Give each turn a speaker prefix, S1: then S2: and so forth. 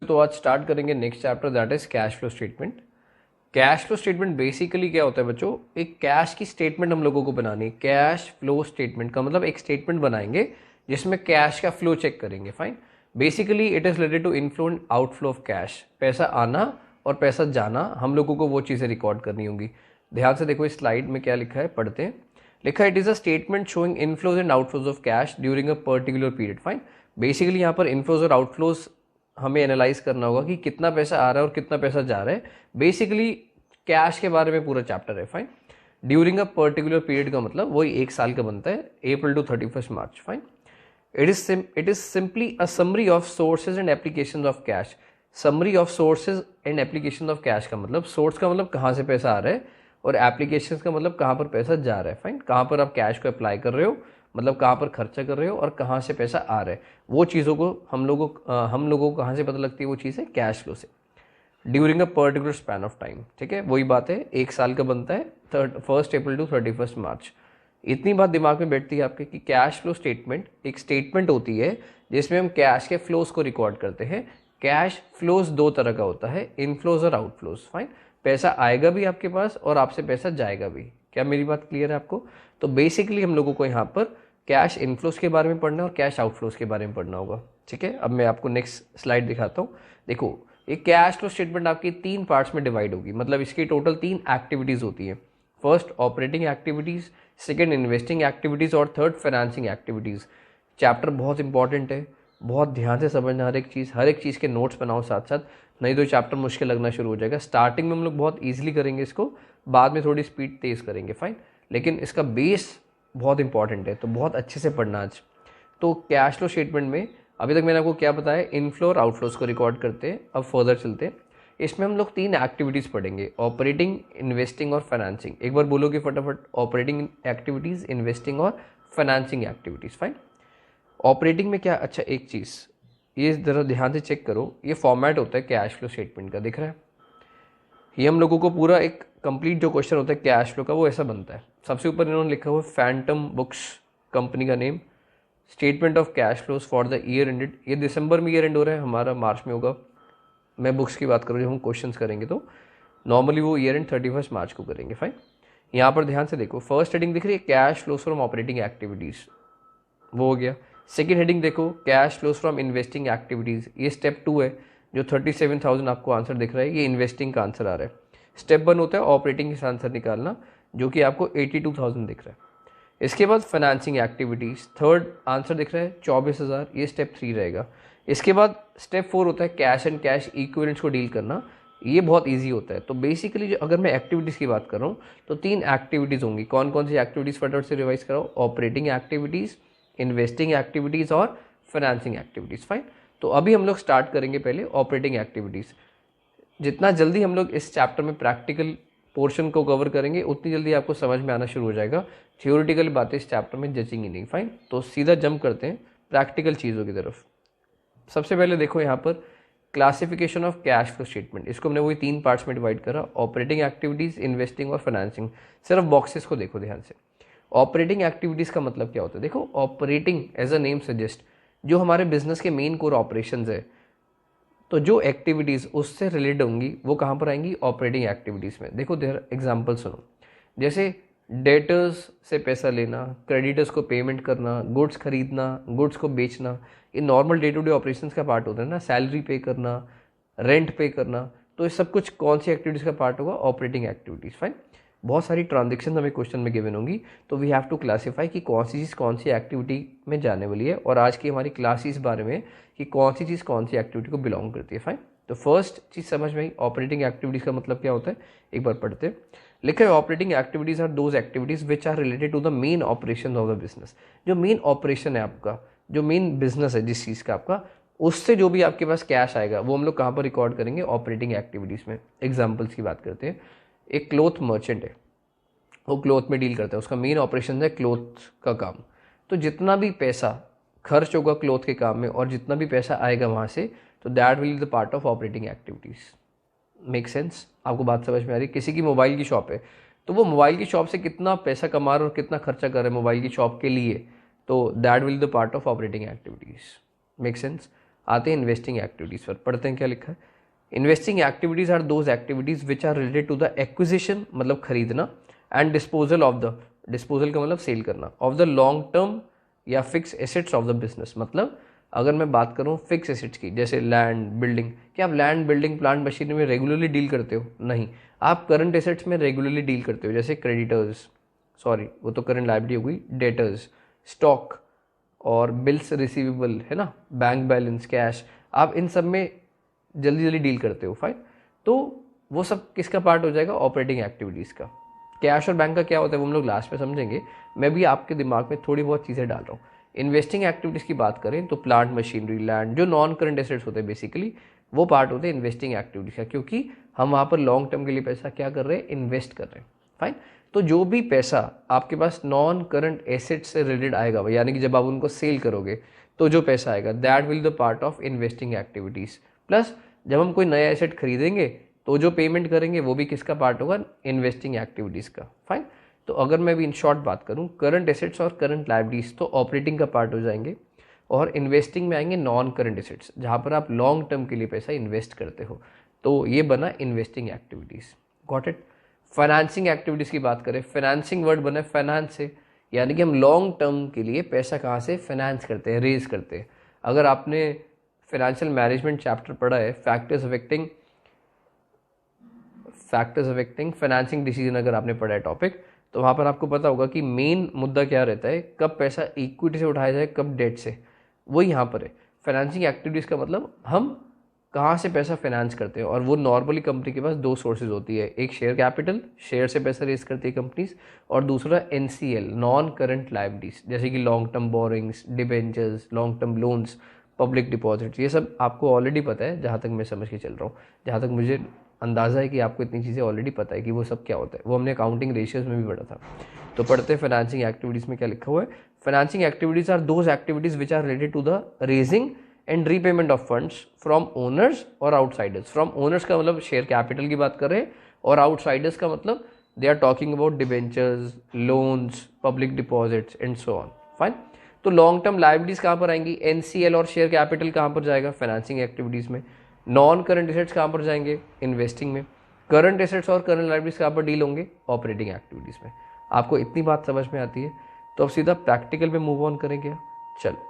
S1: तो आज स्टार्ट करेंगे next chapter, that is cash flow statement. Cash flow statement basically क्या होता है बच्चों, एक कैश की स्टेटमेंट हम लोगों को बनानी है। कैश फ्लो स्टेटमेंट का मतलब एक स्टेटमेंट बनाएंगे जिसमें कैश का फ्लो चेक करेंगे। Fine, basically it is related to inflow and outflow of cash. पैसा आना और पैसा जाना, हम लोगों को वो चीज़ें रिकॉर्ड करनी होंगी। ध्यान से देखो इस स्लाइड में क्या लिखा है, पढ़ते हैं। लिखा है it is a statement showing inflows and outflows of cash during a particular period. Fine, basically यहाँ पर इनफ्लोज और आउटफ्लोज हमें एनालाइज करना होगा कि कितना पैसा आ रहा है और कितना पैसा जा रहा है। बेसिकली कैश के बारे में पूरा चैप्टर है। Fine, during a particular period का मतलब वही एक साल का बनता है, April to 31 March. Fine, it is simply a summary of sources and applications of cash. Summary of sources and application of cash का मतलब, सोर्स का मतलब कहाँ से पैसा आ रहा है और एप्लीकेशंस का मतलब कहाँ पर पैसा जा रहा है। फाइन, कहाँ पर आप कैश को अप्लाई कर रहे हो, मतलब कहाँ पर खर्चा कर रहे हो और कहाँ से पैसा आ रहा है। वो चीज़ों को हम लोगों को कहाँ से पता लगती है, वो चीज़ है कैश फ्लो से, during a particular span of time. ठीक है, वही बात है, एक साल का बनता है 1 अप्रैल टू 31 मार्च। इतनी बात दिमाग में बैठती है आपके कि कैश फ्लो स्टेटमेंट एक स्टेटमेंट होती है जिसमें हम कैश के फ्लोज को रिकॉर्ड करते हैं। कैश फ्लोज दो तरह का होता है, इनफ्लोज और आउटफ्लोज। फाइन, पैसा आएगा भी आपके पास और आपसे पैसा जाएगा भी। क्या मेरी बात क्लियर है आपको? तो बेसिकली हम लोगों को यहाँ पर कैश इनफ्लोज के बारे में पढ़ना है और कैश आउटफ्लोज के बारे में पढ़ना होगा। ठीक है, अब मैं आपको नेक्स्ट स्लाइड दिखाता हूँ। देखो, ये कैश फ्लो स्टेटमेंट आपकी 3 पार्ट्स में डिवाइड होगी, मतलब इसकी टोटल 3 एक्टिविटीज होती है। First operating activities, second investing activities और थर्ड फाइनेंसिंग एक्टिविटीज। चैप्टर बहुत इंपॉर्टेंट है, बहुत ध्यान से समझना हर एक चीज़ के नोट्स बनाओ साथ साथ, नहीं तो चैप्टर मुश्किल लगना शुरू हो जाएगा। स्टार्टिंग में हम लोग बहुत ईजिली करेंगे इसको, बाद में थोड़ी स्पीड तेज करेंगे। फाइन, लेकिन इसका बेस बहुत इंपॉर्टेंट है, तो बहुत अच्छे से पढ़ना आज। तो कैश फ्लो स्टेटमेंट में अभी तक मैंने आपको क्या बताया, इनफ्लो और आउटफ्लोज को रिकॉर्ड करते हैं। अब फर्दर चलते हैं, इसमें हम लोग 3 एक्टिविटीज़ पढ़ेंगे, ऑपरेटिंग, इन्वेस्टिंग और फाइनेंसिंग। एक बार बोलोगे फटाफट, ऑपरेटिंग एक्टिविटीज़, इन्वेस्टिंग और फाइनेंसिंग एक्टिविटीज़। फाइन, ऑपरेटिंग में क्या, अच्छा एक चीज़ ये ज़रा ध्यान से चेक करो, ये फॉर्मेट होता है कैश फ्लो स्टेटमेंट का, दिख रहा है? ये हम लोगों को पूरा एक कंप्लीट जो क्वेश्चन होता है कैश फ्लो का, वो ऐसा बनता है। सबसे ऊपर इन्होंने लिखा हुआ फैंटम बुक्स कंपनी का name, statement of cash flows for the year ended. ये दिसंबर में ईयर एंड हो रहा है, हमारा मार्च में होगा। मैं बुक्स की बात करूँ, जब हम क्वेश्चंस करेंगे तो नॉर्मली वो ईयर एंड 31 मार्च को करेंगे। फाइन, यहाँ पर ध्यान से देखो, फर्स्ट हेडिंग दिख रही है cash flows from operating activities, वो हो गया। सेकेंड हेडिंग देखो, cash flows from investing activities, ये स्टेप 2 है। जो 37,000 आपको आंसर दिख रहा है, ये इन्वेस्टिंग का आंसर आ रहा है। स्टेप 1 होता है ऑपरेटिंग का आंसर निकालना, जो कि आपको 82,000 दिख रहा है। इसके बाद फाइनेंसिंग एक्टिविटीज़, थर्ड आंसर दिख रहा है 24,000, ये स्टेप 3 रहेगा। इसके बाद स्टेप 4 होता है कैश एंड कैश इक्विवेलेंट्स को डील करना, ये बहुत इजी होता है। तो बेसिकली जो अगर मैं एक्टिविटीज़ की बात कर रहा हूँ तो 3 एक्टिविटीज़ होंगी। कौन कौन सी एक्टिविटीज़ फटाफट से रिवाइज कराओ, ऑपरेटिंग एक्टिविटीज़, इन्वेस्टिंग एक्टिविटीज़ और फाइनेंसिंग एक्टिविटीज़। फाइन, तो अभी हम लोग स्टार्ट करेंगे पहले ऑपरेटिंग एक्टिविटीज़। जितना जल्दी हम लोग इस चैप्टर में प्रैक्टिकल पोर्शन को कवर करेंगे, उतनी जल्दी आपको समझ में आना शुरू हो जाएगा। थियोरिटिकल बातें इस चैप्टर में जचेंगी नहीं। फाइन, तो सीधा जंप करते हैं प्रैक्टिकल चीज़ों की तरफ। सबसे पहले देखो यहाँ पर classification of cash flow statement, इसको हमने वही 3 पार्ट्स में डिवाइड करा, ऑपरेटिंग एक्टिविटीज़, इन्वेस्टिंग और फाइनेंसिंग। सिर्फ बॉक्सेस को देखो ध्यान से। ऑपरेटिंग एक्टिविटीज़ का मतलब क्या होता है, देखो operating as a name suggest, जो हमारे बिजनेस के मेन कोर ऑपरेशंस है, तो जो एक्टिविटीज़ उससे रिलेटेड होंगी वो कहाँ पर आएंगी, ऑपरेटिंग एक्टिविटीज़ में। देखो देयर एग्जांपल सुनो, जैसे डेटर्स से पैसा लेना, क्रेडिटर्स को पेमेंट करना, गुड्स खरीदना, गुड्स को बेचना, ये normal day to day operations का पार्ट होता है ना। सैलरी पे करना, रेंट पे करना, तो ये सब कुछ कौन सी एक्टिविटीज़ का पार्ट होगा, ऑपरेटिंग एक्टिविटीज़। फाइन, बहुत सारी ट्रांजेक्शन हमें क्वेश्चन में गिवन होंगी, तो वी हैव टू क्लासीफाई कि कौन सी चीज़ कौन सी एक्टिविटी में जाने वाली है। और आज की हमारी क्लास इस बारे में कि कौन सी चीज़ कौन सी एक्टिविटी को बिलोंग करती है। फाइन, तो फर्स्ट चीज़ समझ में आई, ऑपरेटिंग एक्टिविटीज़ का मतलब क्या होता है, एक बार पढ़ते हैं। लिखा है operating activities are those activities which are related to the main operation of the business. जो मेन ऑपरेशन है आपका, जो मेन बिजनेस है जिस चीज़ का आपका, उससे जो भी आपके पास कैश आएगा वो हम लोग कहाँ पर रिकॉर्ड करेंगे, ऑपरेटिंग एक्टिविटीज़ में। एग्जाम्पल्स की बात करते हैं, एक क्लोथ मर्चेंट है, वो क्लोथ में डील करता है, उसका मेन ऑपरेशन है क्लोथ का काम। तो जितना भी पैसा खर्च होगा क्लोथ के काम में और जितना भी पैसा आएगा वहाँ से, तो that will be the part of operating activities. Make sense? आपको बात समझ में आ रही है? किसी की मोबाइल की शॉप है, तो वो मोबाइल की शॉप से कितना पैसा कमा रहा है और कितना खर्चा कर रहा है मोबाइल की शॉप के लिए, तो that will the part of operating activities. Make sense? आते हैं इन्वेस्टिंग एक्टिविटीज़ पर, पढ़ते हैं क्या लिखा है। Investing activities are those activities which are related to the acquisition मतलब खरीदना, and disposal of the, disposal का मतलब सेल करना, ऑफ द लॉन्ग टर्म या fix assets of the business. मतलब अगर मैं बात करूँ फिक्स एसेट्स की, जैसे लैंड बिल्डिंग, क्या आप लैंड बिल्डिंग प्लांट मशीनरी में रेगुलरली डील करते हो? नहीं। आप करंट एसेट्स में रेगुलरली डील करते हो, जैसे क्रेडिटर्स, सॉरी वो तो करंट लायबिलिटी हो गई, डेटर्स, स्टॉक और बिल्स रिसीवेबल है ना, बैंक बैलेंस, कैश, आप इन सब में जल्दी जल्दी डील करते हो। फाइन, तो वो सब किसका पार्ट हो जाएगा? ऑपरेटिंग एक्टिविटीज़ का। कैश और बैंक का क्या होता है वो हम लोग लास्ट में समझेंगे, मैं भी आपके दिमाग में थोड़ी बहुत चीज़ें डाल रहा हूँ। इन्वेस्टिंग एक्टिविटीज़ की बात करें तो प्लांट मशीनरी, लैंड, जो नॉन करंट एसेट्स होते हैं बेसिकली, वो पार्ट होते हैं इन्वेस्टिंग एक्टिविटीज़ का, क्योंकि हम वहाँ पर लॉन्ग टर्म के लिए पैसा क्या कर रहे हैं? इन्वेस्ट कर रहे हैं। फाइन, तो जो भी पैसा आपके पास नॉन करंट एसेट्स से रिलेटेड आएगा, यानी कि जब आप उनको सेल करोगे तो जो पैसा आएगा that will the part of investing activities. Plus जब हम कोई नया एसेट खरीदेंगे तो जो पेमेंट करेंगे वो भी किसका पार्ट होगा? इन्वेस्टिंग एक्टिविटीज़ का। फाइन, तो अगर मैं भी इन शॉर्ट बात करूं, करंट एसेट्स और करंट लायबिलिटीज तो ऑपरेटिंग का पार्ट हो जाएंगे, और इन्वेस्टिंग में आएंगे नॉन करंट एसेट्स, जहां पर आप लॉन्ग टर्म के लिए पैसा इन्वेस्ट करते हो, तो ये बना investing activities. Got it. Financing activities की बात करें, फाइनेंसिंग वर्ड बना फाइनेंस से, यानी कि हम लॉन्ग टर्म के लिए पैसा कहाँ से फाइनेंस करते हैं, रेज करते हैं। अगर आपने फाइनेंशियल मैनेजमेंट चैप्टर पढ़ा है, फैक्टर्स अफेक्टिंग फाइनेंसिंग डिसीजन, अगर आपने पढ़ा है टॉपिक, तो वहाँ पर आपको पता होगा कि मेन मुद्दा क्या रहता है, कब पैसा इक्विटी से उठाया जाए, कब डेट से, वो यहाँ पर है। फाइनेंसिंग एक्टिविटीज़ का मतलब हम कहाँ से पैसा फाइनेंस करते हैं, और वो नॉर्मली कंपनी के पास दो सोर्सेज होती है, एक शेयर कैपिटल, शेयर से पैसा रेज करती है कंपनीज, और दूसरा NCL, नॉन करंट लायबिलिटीज, जैसे कि long term borrowings, debentures, long term loans, public deposits. ये सब आपको ऑलरेडी पता है, जहाँ तक मैं समझ के चल रहा हूँ, जहाँ तक मुझे अंदाज़ा है कि आपको इतनी चीज़ें ऑलरेडी पता है कि वो सब क्या होता है, वो हमने अकाउंटिंग रेशियोज में भी पढ़ा था। तो पढ़ते हैं फाइनेंसिंग एक्टिविटीज़ में क्या लिखा हुआ है। Financing activities are those activities which are related to the raising and repayment of funds from owners और आउटसाइडर्स। फ्रॉम ओनर्स का मतलब शेयर कैपिटल की बात कर रहे हैं, और आउटसाइडर्स का मतलब they are talking about debentures, loans, public deposits and so on. Fine, तो लॉन्ग टर्म लायबिलिटीज कहाँ पर आएंगी? NCL और शेयर कैपिटल कहाँ पर जाएगा? फाइनेंसिंग एक्टिविटीज़ में। नॉन करंट एसेट्स कहाँ पर जाएंगे? इन्वेस्टिंग में। करंट एसेट्स और करंट लायबिलिटीज कहाँ पर डील होंगे? ऑपरेटिंग एक्टिविटीज़ में। आपको इतनी बात समझ में आती है, तो अब सीधा प्रैक्टिकल पे मूव ऑन करें क्या? चलो।